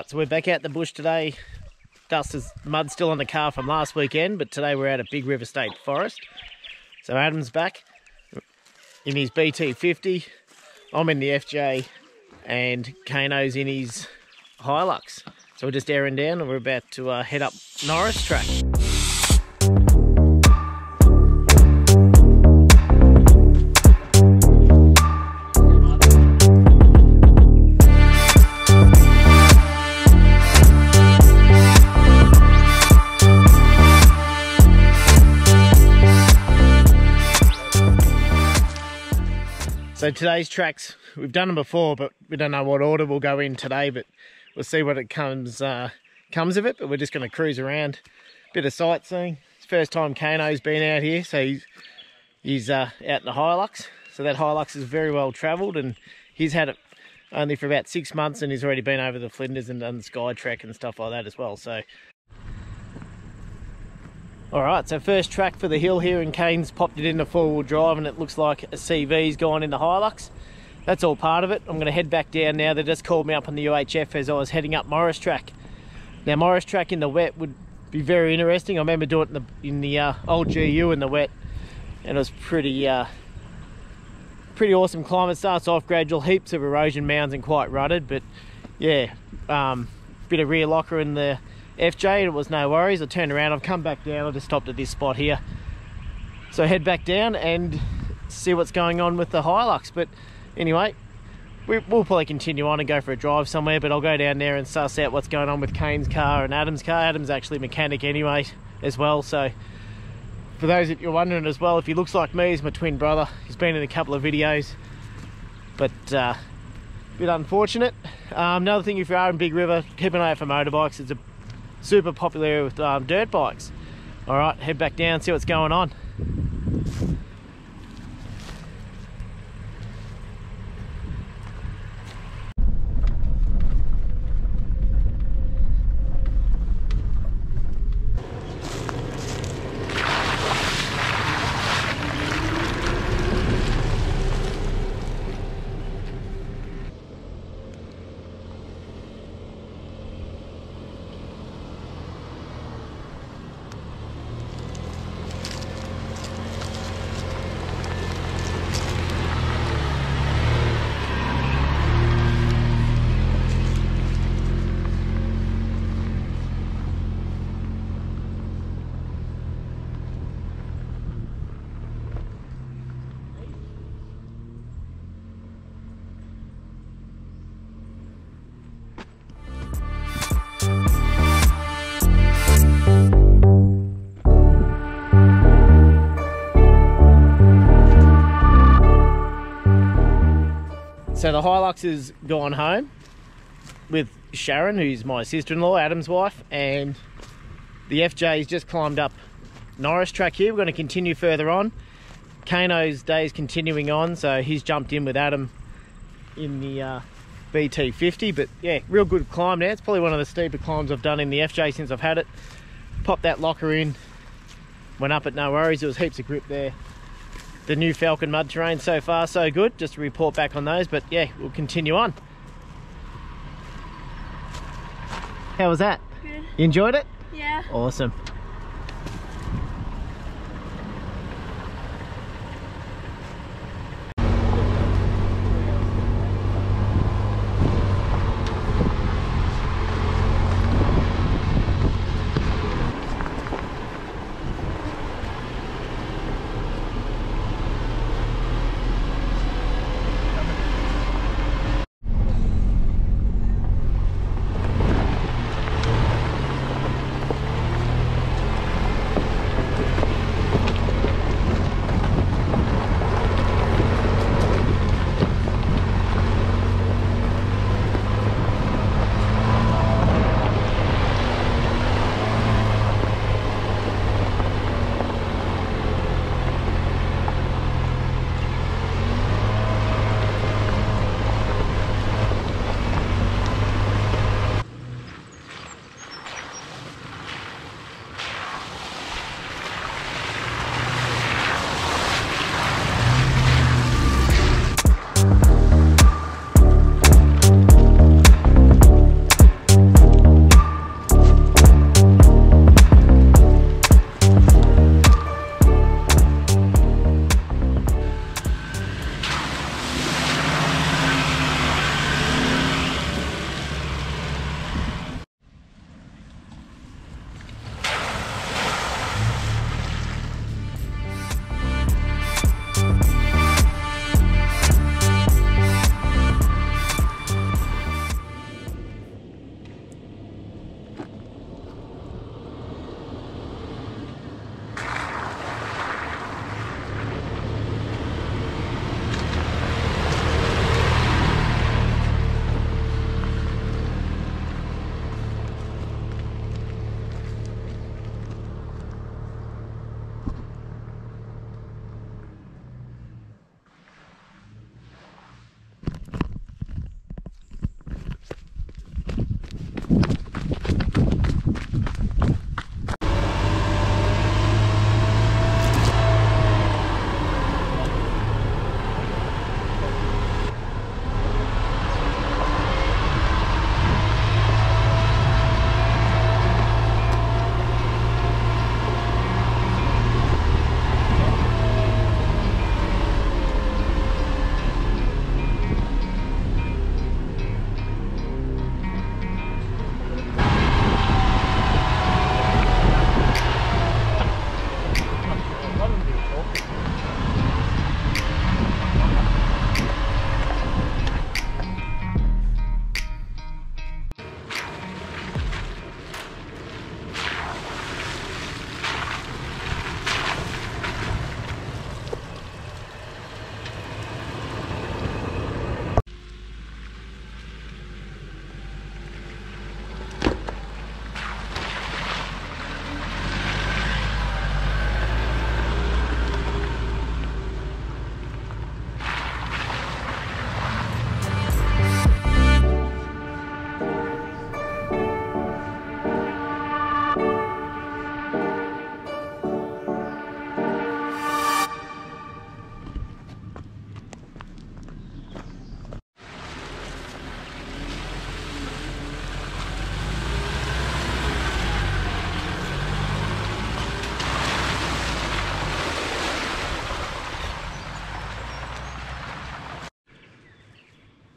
Alright, so we're back out the bush today. Mud's still on the car from last weekend, but today we're out at Big River State Forest. So Adam's back in his BT50, I'm in the FJ, and Kano's in his Hilux. So we're just airing down and we're about to head up Norris Track. So today's tracks, we've done them before, but we don't know what order we'll go in today, but we'll see what it comes of it. But we're just going to cruise around, bit of sightseeing. It's the first time Kano's been out here, so he's out in the Hilux. So that Hilux is very well travelled, and he's had it only for about 6 months, and he's already been over the Flinders and done the Sky Trek and stuff like that as well. So, alright, so first track for the hill here, and Kane's popped it into four-wheel drive, and it looks like a CV's gone in the Hilux. That's all part of it. I'm going to head back down now. They just called me up on the UHF as I was heading up Morris Track. Now Morris Track in the wet would be very interesting. I remember doing it in the old GU in the wet, and it was pretty awesome climb. It starts off gradual, heaps of erosion mounds and quite rutted, but yeah, bit of rear locker in the FJ, and it was no worries. I turned around, I've come back down, I just stopped at this spot here. So head back down and see what's going on with the Hilux. But anyway, we'll probably continue on and go for a drive somewhere, but I'll go down there and suss out what's going on with Kane's car and Adam's car. Adam's actually a mechanic anyway as well, so for those that you're wondering as well, if he looks like me, he's my twin brother. He's been in a couple of videos, but a bit unfortunate. Another thing, if you are in Big River, keep an eye out for motorbikes. It's a super popular with dirt bikes. All right, head back down, see what's going on. So the Hilux has gone home with Sharon, who's my sister-in-law, Adam's wife, and the FJ's just climbed up Norris Track here. We're going to continue further on. Kano's day's continuing on, so he's jumped in with Adam in the BT50, but yeah, real good climb now. It's probably one of the steeper climbs I've done in the FJ since I've had it. Popped that locker in, went up at no worries. There was heaps of grip there. The new Falcon mud terrain, so far so good. Just to report back on those, but yeah, we'll continue on. How was that? Good. You enjoyed it? Yeah. Awesome.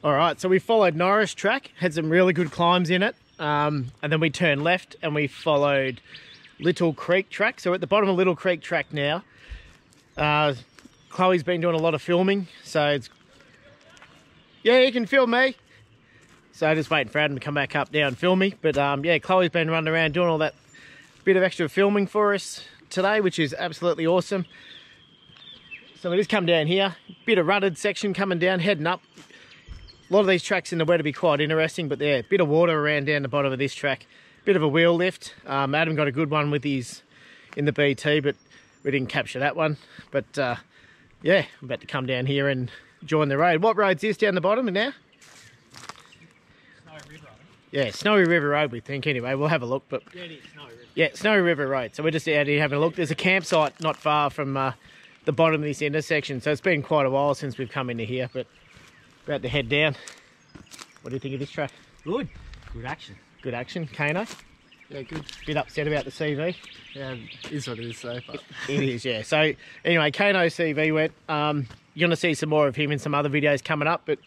All right, so we followed Norris track, had some really good climbs in it, and then we turned left and we followed Little Creek track. So we're at the bottom of Little Creek track now. Chloe's been doing a lot of filming, so it's... Yeah, you can film me. So just waiting for Adam to come back up now and film me. But yeah, Chloe's been running around doing all that bit of extra filming for us today, which is absolutely awesome. So we just come down here, bit of rutted section coming down, heading up. A lot of these tracks in the weather be quite interesting, but yeah, bit of water around down the bottom of this track. Bit of a wheel lift. Adam got a good one with his in the BT, but we didn't capture that one. But yeah, I'm about to come down here and join the road. What road's this down the bottom now? Snowy River. Yeah, Snowy River Road, we think. Anyway, we'll have a look. But Yeah, it is Snowy River. yeah, Snowy River Road. So we're just out here having a look. There's a campsite not far from the bottom of this intersection. So it's been quite a while since we've come into here, but we're about to head down. What do you think of this track? Good. Good action. Good action, Kano. Yeah, good. Bit upset about the CV. Yeah, it is what it is so far. It is, yeah. So anyway, Kano's CV went. You're going to see some more of him in some other videos coming up, but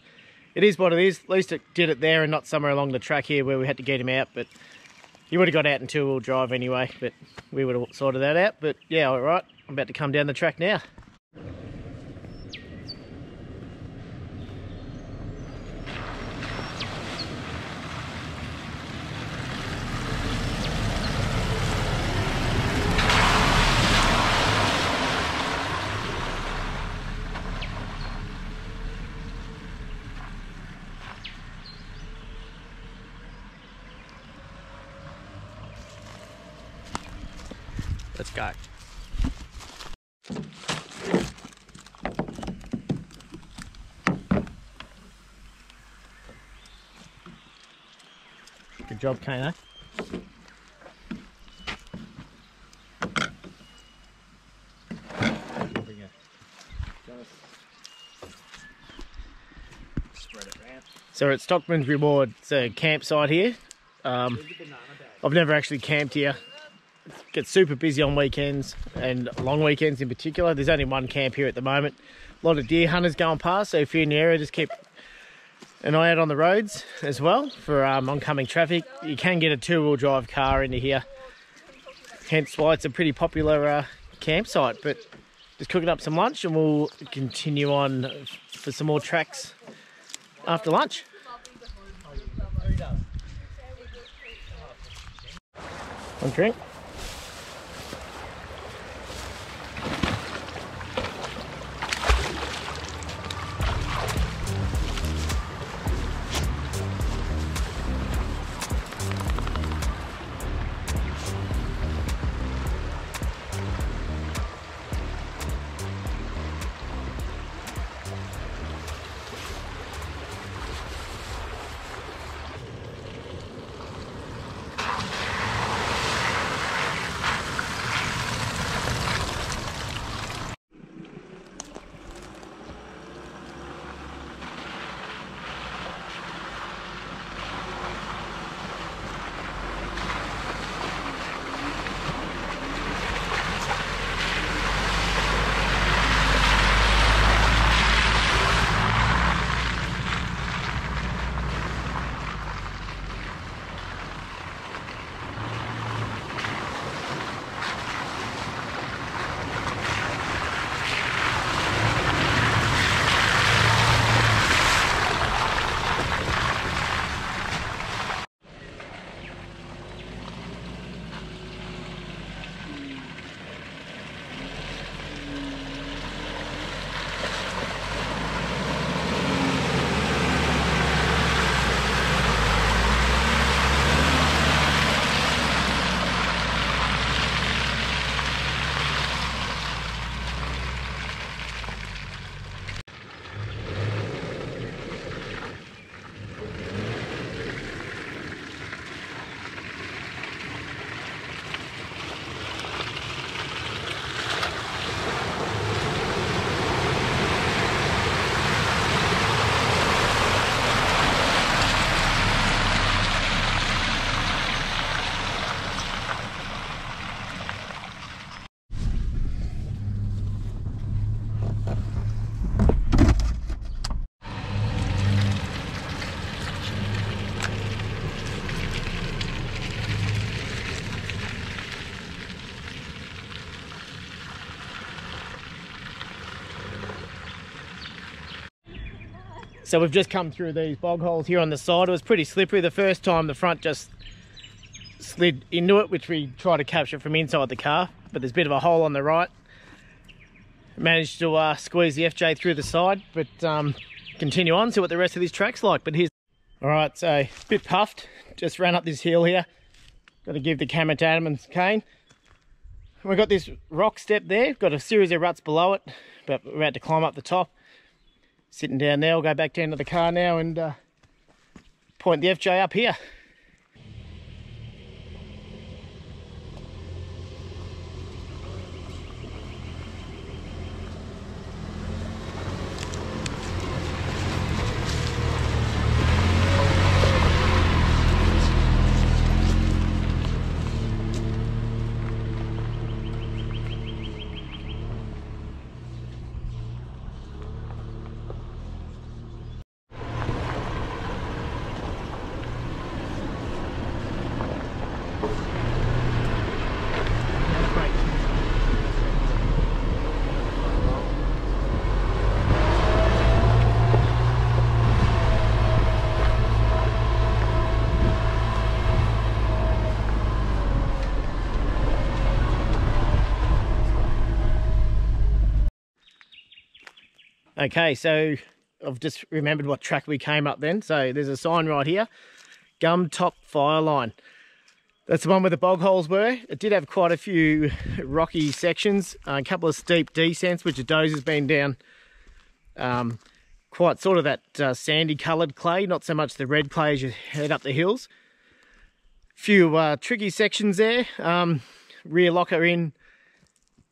it is what it is. At least it did it there and not somewhere along the track here where we had to get him out, but he would have got out in two-wheel drive anyway, but we would have sorted that out. But yeah, all right, I'm about to come down the track now. Let's go. Good job, Kano. Spread it around. So we're at Stockman's Reward. It's a campsite here. I've never actually camped here. It gets super busy on weekends and long weekends in particular. There's only one camp here at the moment. A lot of deer hunters going past, so if you're in the area, just keep an eye out on the roads as well for oncoming traffic. You can get a two-wheel drive car into here, hence why it's a pretty popular campsite. But just cooking up some lunch and we'll continue on for some more tracks after lunch. One drink. So we've just come through these bog holes here on the side. It was pretty slippery the first time. The front just slid into it, which we tried to capture from inside the car, but there's a bit of a hole on the right. Managed to squeeze the FJ through the side, but continue on, see what the rest of this track's like. But here's... Alright, so a bit puffed, just ran up this hill here. Got to give the camera to Adam and Kane. We've got this rock step there, got a series of ruts below it, but we're about to climb up the top. Sitting down there, we'll go back down to the car now and point the FJ up here. Okay, so I've just remembered what track we came up then. So there's a sign right here, Gum Top Fire Line. That's the one where the bog holes were. It did have quite a few rocky sections, a couple of steep descents, which the doze has been down quite sort of that sandy coloured clay, not so much the red clay as you head up the hills. Few tricky sections there, rear locker in,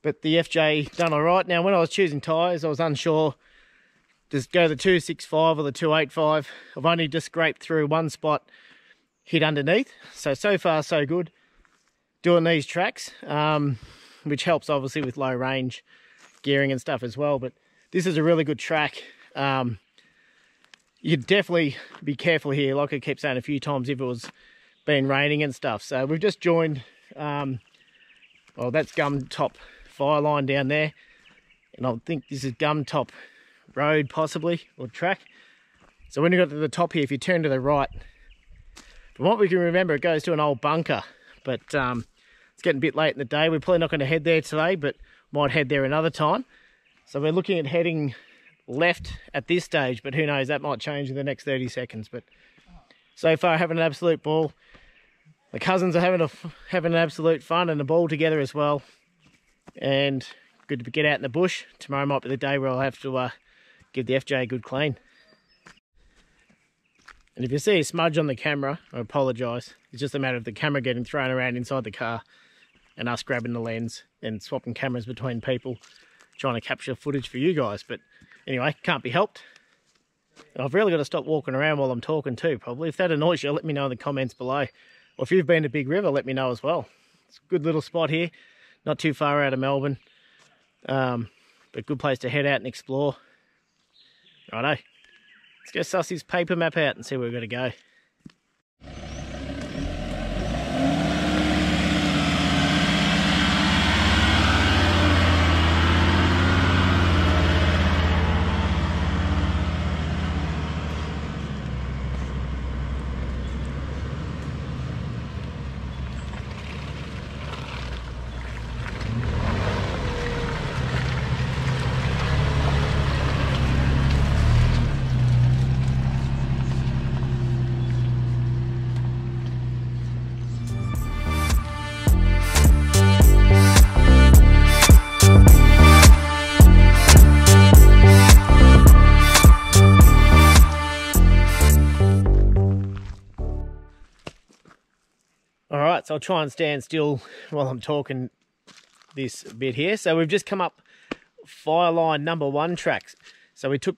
but the FJ done all right. Now, when I was choosing tyres, I was unsure. Just go the 265 or the 285. I've only just scraped through one spot, hit underneath. So far so good doing these tracks, which helps obviously with low range gearing and stuff as well. But this is a really good track. You'd definitely be careful here, like I kept saying a few times, if it was been raining and stuff. So we've just joined, well, that's Gum Top Fire Line down there. And I think this is Gum Top Road possibly, or track. So when you got to the top here, if you turn to the right, from what we can remember, it goes to an old bunker, but it's getting a bit late in the day. We're probably not going to head there today, but might head there another time. So we're looking at heading left at this stage, but who knows, that might change in the next 30 seconds. But so far, having an absolute ball. The cousins are having an absolute fun and a ball together as well, and good to get out in the bush. Tomorrow might be the day where I'll have to give the FJ a good clean. And if you see a smudge on the camera, I apologise. It's just a matter of the camera getting thrown around inside the car and us grabbing the lens and swapping cameras between people, trying to capture footage for you guys. But anyway, can't be helped. I've really got to stop walking around while I'm talking too, probably. If that annoys you, let me know in the comments below. Or if you've been to Big River, let me know as well. It's a good little spot here, not too far out of Melbourne. But good place to head out and explore. Righto, let's go suss this paper map out and see where we're going to go. Alright, so I'll try and stand still while I'm talking this bit here. So we've just come up Fireline number 1 tracks. So we took,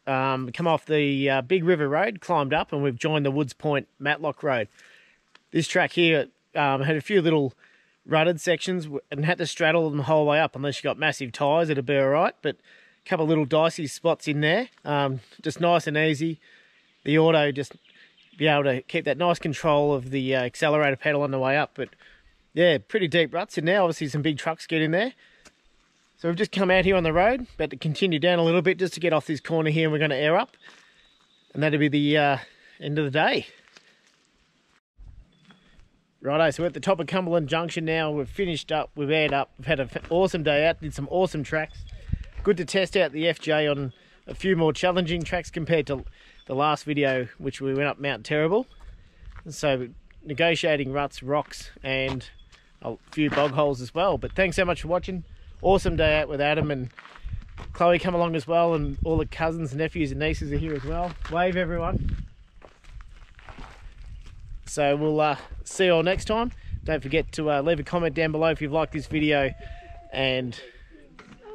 come off the Big River Road, climbed up, and we've joined the Woods Point Matlock Road. This track here had a few little rutted sections and had to straddle them the whole way up. Unless you got massive tyres, it'd be alright, but a couple of little dicey spots in there. Just nice and easy. The auto just be able to keep that nice control of the accelerator pedal on the way up. But yeah, pretty deep ruts in there. Obviously some big trucks get in there. So we've just come out here on the road, about to continue down a little bit just to get off this corner here, and we're going to air up. and that'll be the end of the day. Righto, so we're at the top of Cumberland Junction now. We've finished up, we've aired up, we've had an awesome day out, did some awesome tracks. Good to test out the FJ on a few more challenging tracks compared to the last video, which we went up Mount Terrible. So negotiating ruts, rocks, and a few bog holes as well. But thanks so much for watching. Awesome day out with Adam and Chloe come along as well, and all the cousins, nephews and nieces are here as well. Wave everyone. So we'll see you all next time. Don't forget to leave a comment down below if you've liked this video, and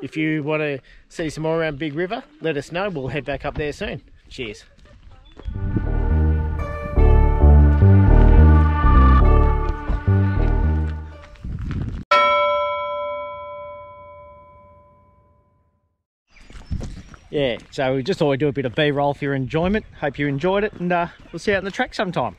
if you want to see some more around Big River, let us know. We'll head back up there soon. Cheers. Yeah, so we just thought we'd do a bit of B-roll for your enjoyment. Hope you enjoyed it, and we'll see you out on the track sometime.